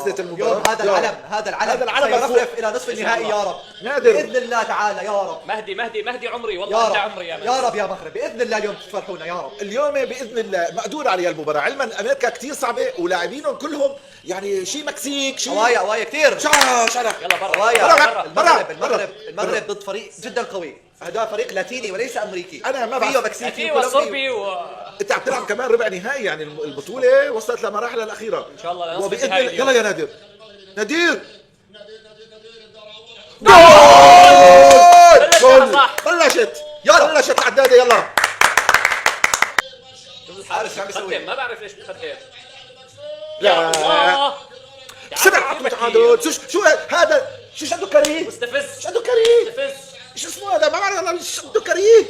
حسيت المباراة. اليوم هذا العلم سيرفرف الى نصف النهائي يا رب. نادر باذن الله تعالى يا رب. مهدي عمري والله انت عمري يا رب يا مغرب باذن الله اليوم تفرحونا يا رب. اليوم باذن الله مقدور عليها المباراة، علما امريكا كثير صعبة ولاعبينهم كلهم يعني شيء مكسيك شيء قوايا كثير. شرف يلا برا قوايا. المغرب ضد فريق جدا قوي، هذا فريق لاتيني وليس امريكي. انا ما بعرف فيه مكسيكي وصربي انت عم تلعب كمان ربع نهائي، يعني البطولة وصلت لمراحل الأخيرة ان شاء الله وبإذن الله. النهائي. يلا يا نادر جول بلشت العدادة. يلا الحارس عم يسوي ما بعرف ليش بتقدم. لا سبع عقبة تعادل. شو هذا؟ شو شدوا كريه؟ مستفز شدوا كريه؟ مستفز. شو اسمه هذا؟ ما بعرف والله. شدوا كريه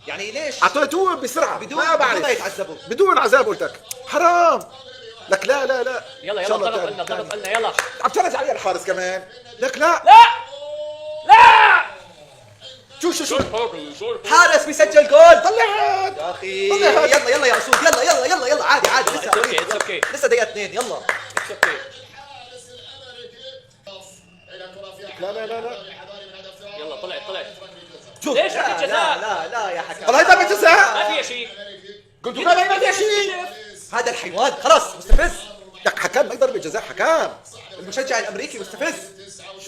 يعني ليش؟ اعطيتوه بسرعة ما بعرف بدون ما يتعذبوا، بدون عذاب. قلت لك حرام لك. لا يلا ضغط لنا يلا. عم تفرج علي الحارس كمان. لك لا شو حارس بيسجل جول. طلعت يا اخي يلا يا اسود. يلا عادي لسه دقيقة 2. يلا لا يلا طلعت شوف. ليش ركله جزاء؟ لا يا حكم. والله ضربة جزاء. ما فيها شيء. قلت كمان ما فيها شيء. هذا الحيوان خلاص مستفز. لك حكام ما ضربة جزاء. حكام المشجع الامريكي مستفز.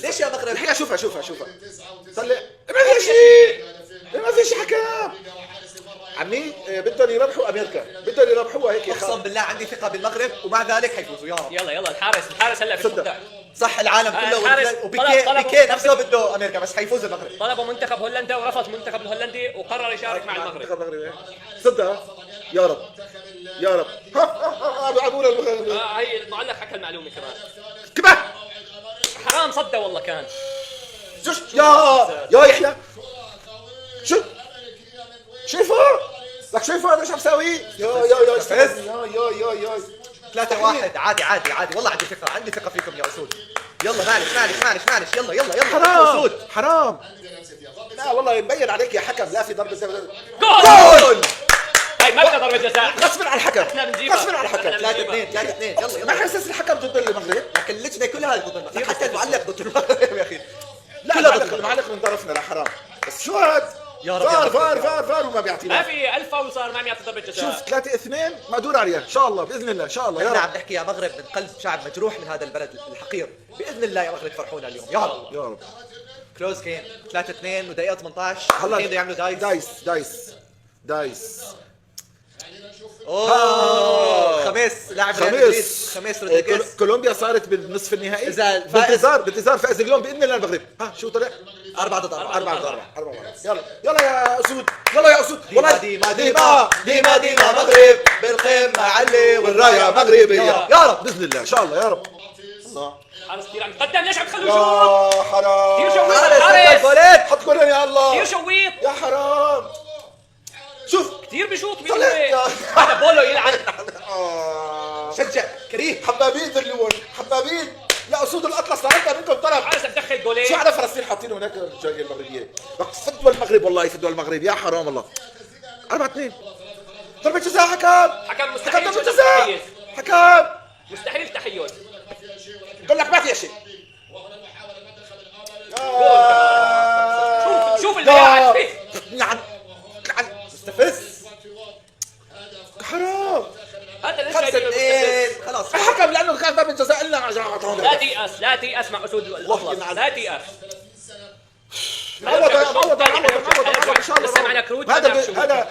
ليش يا مغرب؟ الحين شوفها طلع ما فيش حكام. عمي بدهم يربحوا امريكا، بدهم يربحوها هيك. اقسم بالله عندي ثقة بالمغرب ومع ذلك حيفوزوا يا رب. يلا الحارس هلا صدق. صح العالم كله الحارس وبيكي نفسه بده امريكا بس حيفوز المغرب. طلبوا منتخب هولندا ورفض المنتخب الهولندي وقرر يشارك مع المغرب. صدق. يا رب بيلعبونا المغرب. هي المعلق حكى المعلومه كمان. كمان حرام صدق والله كان. يا يحيى شوفوا لك شوفوا انا شو عم سوي. يا 3-1 عادي والله عندي ثقة فيكم يا اسود. يلا معلش يلا حرام. لا والله مبين عليك يا حكم. لا في ضربة جزاء. جول هاي ما بدها ضربه جزاء. غصبا على الحكم. احنا بنجيبها. 3-2 يلا حاسس الحكم ضد المغرب. لكن اللجنة كلها ضد المغرب، حتى المعلق ضد المغرب يا اخي. لا المعلق من طرفنا. لا حرام. بس شو هاد؟ يا رب فار وما بيعطينا. ما في 1000 فاول صار ما عم يعطي ضربه جزاء. شوف 3-2 مقدور عليها ان شاء الله باذن الله. ان شاء الله يا احنا رب. عم نحكي يا مغرب من قلب شعب مجروح من هذا البلد الحقير. باذن الله يا مغرب فرحونا اليوم يا رب. كلوز جيم 3-2 ودقيقة 18. هلا بده يعملوا دايس. خميس لاعب ريال مدريد. خميس رودريغيز. كولومبيا صارت بالنصف النهائي. إذا بانتظار فائز اليوم باذن الله المغرب. شو طلع؟ 4-4. يلا يا اسود. والله ديما مغرب بالقمة علي والراية مغربية يا رب باذن الله ان شاء الله يا رب. حارس كثير عم يتقدم. ليش عم تخلوه يشوط؟ يا حرام. كثير شويط حارس الحارس. حط جولين يا الله. كثير شويط. يا حرام. شوف كثير بيشوط طلع. هذا بولو يلعن. شجع كريم. حبابين ذلون حبابين. لا اسود الاطلس لعندها منكم طلب. حارس بدخل جولين. شو على فلسطين حاطينه هناك الجاليه المغربيه. فدوا المغرب والله يفدوا المغرب. يا حرام والله. 4-2 ضربة جزاء. حكم مستحيل ضربة جزاء. حكم مستحيل تحيز. قال لك ما في شيء. شوف اللي قاعد فيه. لعن مستفز. حرام. هذا ليش 5-2 خلاص. الحكم لانه كان ضربة جزاء الا لا تيأس مع اسود الاطلس. لا تيأس. عوض ان شاء الله. لسه معنا كروت.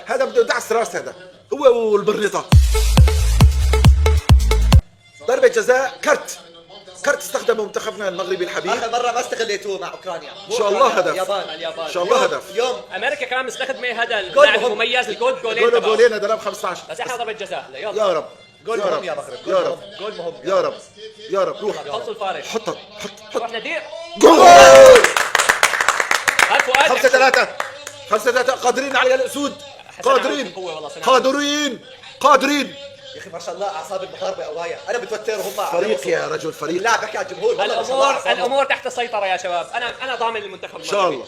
هذا بده دعس راس. هذا هو والبرنيطة. ضربة جزاء كرت استخدمه منتخبنا المغربي الحبيب. اخر مرة ما استغليتوه مع اوكرانيا. ان شاء الله هدف. اليابان. ان شاء الله هدف. اليوم امريكا كمان مستخدمه هذا اللاعب المميز الجول جولين ضرب 15. بس احنا ضربة جزاء. يا رب. جول مهم يا مغرب. يا رب. جول مهم يا رب روح. خلصوا الفارق. حط روح نادير. جول. هات فؤاد. 5-3 قادرين على الاسود. قادرين. يا اخي ما شاء الله اعصاب المغاربه قوايا. انا بتوتر وهم فريق يا رجل فريق. اللاعب بحكي على الجمهور. والله ما شاء الله الامور تحت السيطره يا شباب. انا ضامن المنتخب ان شاء الله.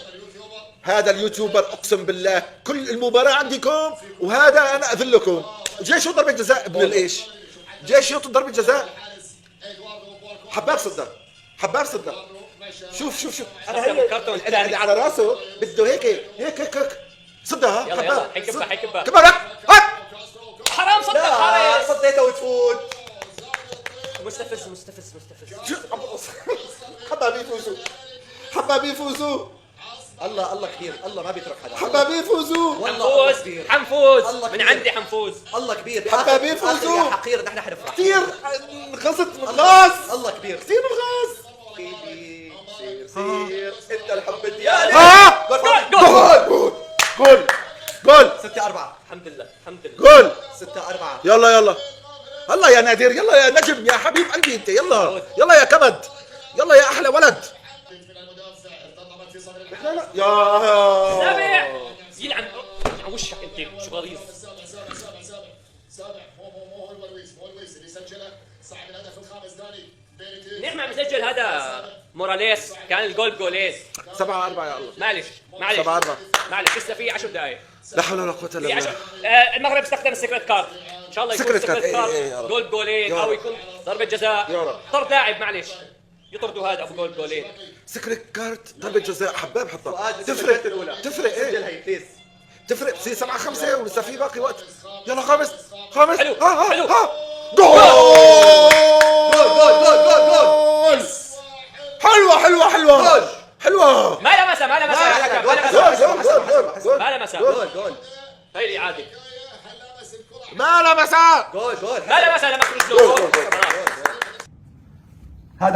هذا اليوتيوبر اقسم بالله كل المباراه عندكم وهذا انا اذلكم. جاي شو ضربه جزاء ابن الايش. جاي شو ضربه جزاء. حباب صدها، حباب صدها. شوف شوف شوف انا استخدم هي الكرتون اللي الثاني. على راسه بده هيك هيك هيك هيك صدها. يلا يلا حيكبها حيكبها. كبها لك هات. حرام صدق لا حارس. صديتها وتفوت. مستفز مستفز مستفز. شو حبابي يفوزوا، حبابي يفوزوا، الله الله كبير، الله ما بيترك حدا. حبابي يفوزوا. والله الله حنفوز كبير. حنفوز الله من كبير. عندي حنفوز. الله كبير. حبابي آخر يفوزوا. يا حقير نحن حنفرح. كثير انغصت من الغاز، الله كبير. كثير من الغاز. حبيبي سير انت الحب الديالي. ها جول جول جول جول 6-4. الحمد لله الحمد لله. جول. 6-4. يلا يلا هلا يا نادر، يلا يا نجم، يا حبيب قلبي انت، يلا يلا يا كبد، يلا يا احلى ولد. لا لا يا سابع يلعن على وشك انت شو غليظ. منيح ما مسجل هذا موراليس، كان الجول جولين. 7-4 يا الله. معلش معلش 7-4. معلش لسه في 10 دقائق. لا حول ولا قوة الا في 10 بالله. المغرب استخدم السكرت كارد، ان شاء الله يكون سكرت كارد. السكرت إيه يا كارد رب. جول جولين يا او رب. يكون ضربة جزاء. يا رب. طرد لاعب معلش يطردوا هذا ابو جول جولين. سكرت كارت ضربة جزاء حباب حطها. فؤاد تفرق الأولى. تفرق سجل ايه؟ هي بليز. تفرق بصير 7-5 ولسه في باقي وقت. يلا خامس خامس. حلو، ها حلو. ها جول جول جول جول جول. حلوة حلوة حلوة جول. حلوة. ما لمسها ما لمسها يا حكم، ما جول لمسها جول جول جول ما لمسها. جول جول هي الإعادة. ما لمسها. جول جول. ما لمسها لمس رجله. جول، جول. جول، جول. خلاص.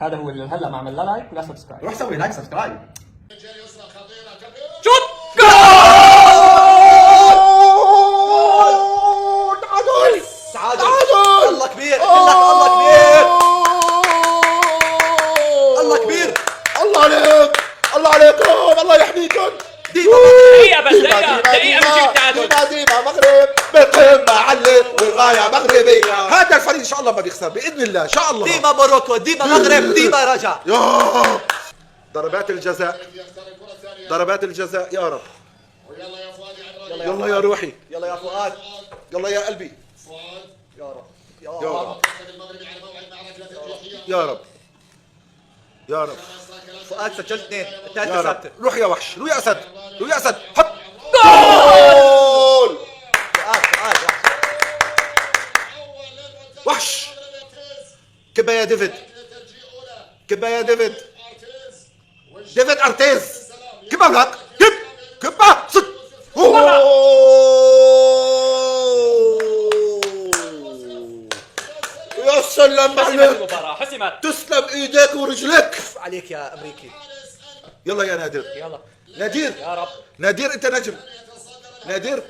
هذا هو اللي هلا ما عملنا لايك ولا سبسكرايب. روح سوي لايك سبسكرايب. شوت تعادل تعادل. تعادل. الله كبير. قلت لك الله كبير. الله كبير. الله عليك، الله عليكم، الله يحميكم. دقيقة بس دقيقة بنجيب تعادل. ديما مغرب بالقمة علي والغاية مغربية. هذا الفريق ان شاء الله ما بيخسر باذن الله ان شاء الله. ديما موروكو، ديما مغرب، ديما رجع. يا ضربات الجزاء، ضربات الجزاء يا رب. يلا يا روحي، يلا يا فؤاد. يلا يا قلبي، يا رب يا يا رب رب. يا رب يا رب فؤاد سجلت 2، يا الثالثة رب. ثابتة. روح يا وحش، روح يا اسد، روح يا اسد، حط جول. فؤاد وحش. كبا يا ديفيد، كبا يا ديفيد، ديفيد ارتيز، كبا لك، كبا صد. يا سلام حسمت عليك، المباراة حسمت. تسلم ايديك ورجلك. عليك يا امريكي. يلا يا نادر، يلا نادر، يا رب. نادر انت نجم. نادر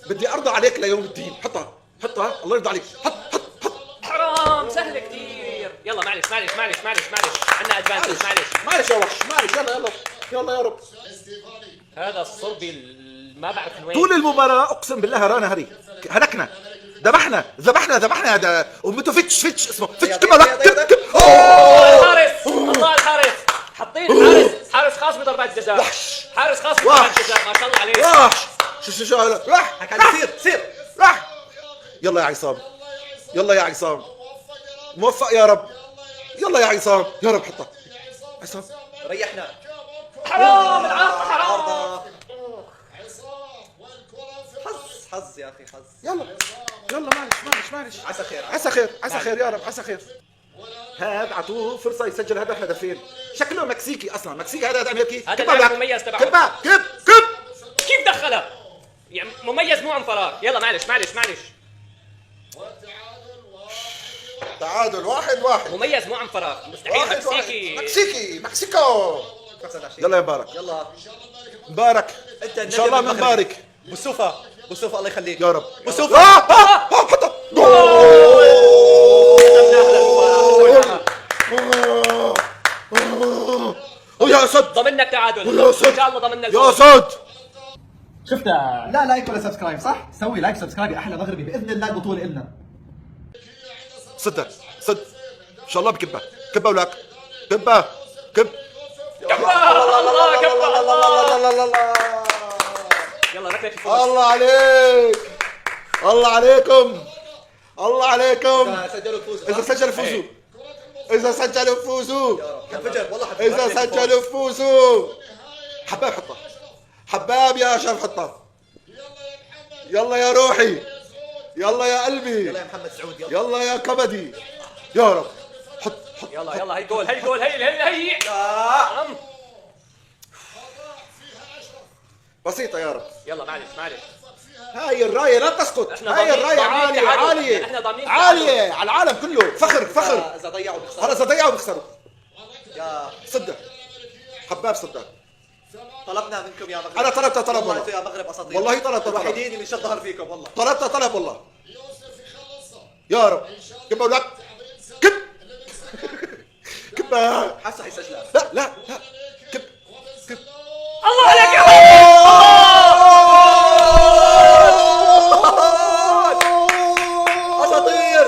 بدي ارضى عليك ليوم الدين. حطها حطها الله يرضى عليك. حط حط حط. حرام سهل كثير. يلا معلش عندنا ادفانتج معلش. معلش يا وحش، معلش. يلا يلا يلا يا رب. هذا الصربي ما بعرف من وين. طول المباراة اقسم بالله رانا هري هلكنا، ذبحنا هذا ومتو فيتش اسمه فيتش. كما لك الحارس الله الحارس حاطين حارس خاص بضربات جزاء. وحش. حارس خاص بضربات جزاء ما شاء الله عليه. راح شو راح حكى سير راح. يلا يا عصام، يلا يا عصام، موفق يا رب. يلا يا عصام يا رب. حطها عصام. ريحنا. حرام العارضة حرام. عارضة. حظ يا اخي حظ. يلا يلا معلش عسى خير. عسى خير يا رب، عسى خير. هذا اعطوه فرصة يسجل هدفين. شكله مكسيكي اصلا، مكسيكي هذا امريكي. هذا كبها اللاعب لك. المميز تبعه. كب كيف دخلها؟ يعني مميز مو عن فراغ. يلا معلش تعادل 1-1. مميز مو عن فراغ. مستحيل 1-1. مكسيكي. مكسيكو. 25. يلا يا مبارك، يلا مبارك انت ان شاء الله من مبارك بوسوفا الله يخليك يا رب. بوسوفا. حطها ويا اسد، ضمنك تعادل. يا صد. ان شاء الله ضمننا يا الفوز. صد. شفتها. لا لايك ولا سبسكرايب صح؟ سوي لايك سبسكرايب يا احلى مغربي باذن الله البطوله النا. صد ان شاء الله بكبها. كبها ولك كبها الله كبر الله. يلا ركلة الفوز. الله عليك، الله عليكم، الله عليكم. سجلوا الفوز. اذا سجل فوزوا. اذا سجلوا بفوزوا، حنفجر والله حنفجر. اذا سجلوا بفوزوا. حباب حطها، حباب يا شرف حطها. يلا يا روحي، يلا يا قلبي، يلا يا محمد سعود يلا. يلا يا كبدي يا رب. حط حط يلا يلا هي جول، هي جول، هي نعم. بسيطة يا رب. يلا معلش معلش. هاي الراية لا تسقط، احنا هاي ضامنين- الراية ضامنين عالية تعادل. عالية احنا ضامنين عالية على العالم كله. فخر فخر. اذا ضيعوا بيخسروا. خلص ضيعوا بيخسروا. يا صدق حباب صدق. طلبنا منكم يا مغرب. أنا طلبت طلب والله والله. انتم يا مغرب اساطير. والله طلبت طلب. الوحيدين اللي شد ظهر فيكم والله. طلبت طلب والله. يا رب كب أولاد كب كب. حاسه حيسجلها. لا لا لا كب كب. الله عليك يا ولد. اساطير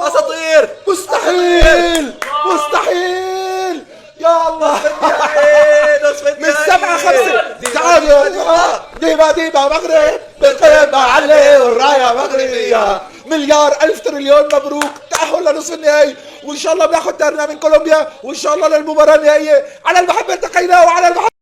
اساطير. مستحيل مستحيل يا الله. من 7-5 تعادل. ديما مغرب بالقلب علي والرايه مغربيه. مليار الف تريليون مبروك، تاهل لنصف النهائي، وان شاء الله بناخذ دارنا من كولومبيا، وان شاء الله للمباراه النهائيه. على المحبه التقينا وعلى المحبه